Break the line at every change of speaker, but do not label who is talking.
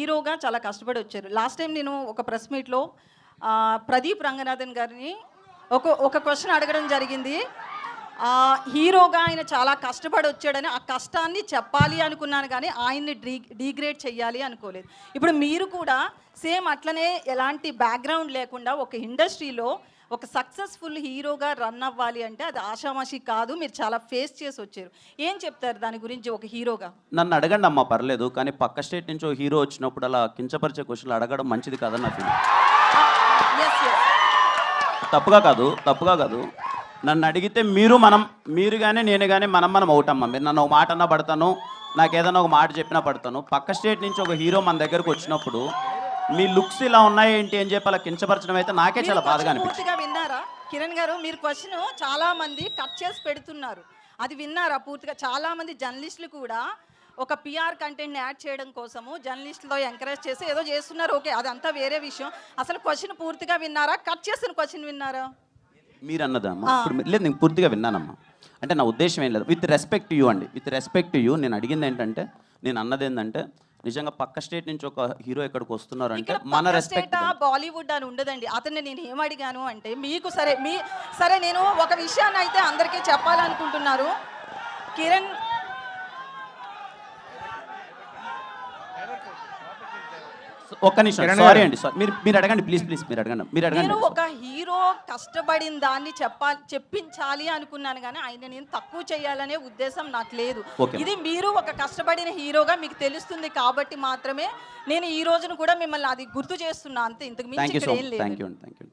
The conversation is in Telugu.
హీరోగా చాలా కష్టపడి వచ్చారు. లాస్ట్ టైం నేను ఒక ప్రెస్ మీట్‌లో ప్రదీప్ రంగనాథన్ గారిని ఒక క్వెషన్ అడగడం జరిగింది. హీరోగా ఆయన చాలా కష్టపడి వచ్చాడని, ఆ కష్టాన్ని చెప్పాలి అనుకున్నాను కానీ ఆయన్ని డీగ్రేడ్ చేయాలి అనుకోలేదు. ఇప్పుడు మీరు కూడా సేమ్ అట్లనే ఎలాంటి బ్యాక్‌గ్రౌండ్ లేకుండా ఒక ఇండస్ట్రీలో ఒక సక్సెస్ఫుల్ హీరోగా రన్ అవ్వాలి అంటే అది ఆషామాషి కాదు. మీరు చాలా ఫేస్ చేసి వచ్చారు. ఏం చెప్తారు దాని గురించి ఒక హీరోగా?
నన్ను అడగండి అమ్మా, పర్లేదు. కానీ పక్క స్టేట్ నుంచి ఓ హీరో వచ్చినప్పుడు అలా కించపరిచే క్వశ్చన్లు అడగడం మంచిది కాదని నా ఫీలింగ్. తప్పుగా కాదు. నన్ను అడిగితే మీరు కానీ నేను కానీ మనం అవుటమ్మా. మీరు నన్ను ఒక మాట అన్నా పడతాను, నాకు ఏదైనా ఒక మాట చెప్పినా పడతాను. పక్క స్టేట్ నుంచి ఒక హీరో మన దగ్గరకు వచ్చినప్పుడు మీ లుక్స్ ఇలా ఉన్నాయి ఏంటి అని చెప్పి అలా కించపరచడం అయితే నాకే చాలా బాధగా అనిపించింది.
పూర్తిగా విన్నారా కిరణ్ గారు? మీరు క్వశ్చన్ చాలా మంది కట్ చేసి పెడుతున్నారు, అది విన్నారా పూర్తిగా? చాలా మంది జర్నలిస్టులు కూడా ఒక పిఆర్ కంటెంట్ని యాడ్ చేయడం కోసము జర్నలిస్టులతో ఎంకరేజ్ చేసి ఏదో చేస్తున్నారు. ఓకే, అదంతా వేరే విషయం. అసలు క్వశ్చన్ పూర్తిగా విన్నారా? కట్ చేసిన క్వశ్చన్ విన్నారా?
మీరు అన్నదమ్మా ఇప్పుడు లేదు, నేను పూర్తిగా విన్నానమ్మా. అంటే నా ఉద్దేశం ఏం లేదు. విత్ రెస్పెక్ట్ టు యూ అండి, విత్ రెస్పెక్ట్ టు యూ నేను అడిగింది ఏంటంటే, నేను అన్నది ఏంటంటే, నిజంగా పక్క స్టేట్ నుంచి ఒక హీరో ఇక్కడికి వస్తున్నారు అంటే మన రెస్పెక్ట్.
బాలీవుడ్ అని ఉండదండి. అతన్ని నేను ఏమడిగాను అంటే, మీకు సరే నేను ఒక విషయాన్ని అయితే అందరికీ చెప్పాలనుకుంటున్నారు. కిరణ్
ఒక్క నిమిషం, సారీ అండి, మీరు అడగండి ప్లీజ్, మీరు అడగండి.
నేను ఒక హీరో కష్టపడిన దాన్ని చెప్పించాలి అనుకున్నాను కానీ ఆయన నేను తక్కువ చేయాలనే ఉద్దేశం నాకు లేదు. ఇది మీరు ఒక కష్టపడిన హీరోగా మీకు తెలుస్తుంది కాబట్టి మాత్రమే నేను ఈ రోజును కూడా మిమ్మల్ని అది గుర్తు చేస్తున్నా అంతే. ఇంతకు మించి ఏం లేదు.
Thank you.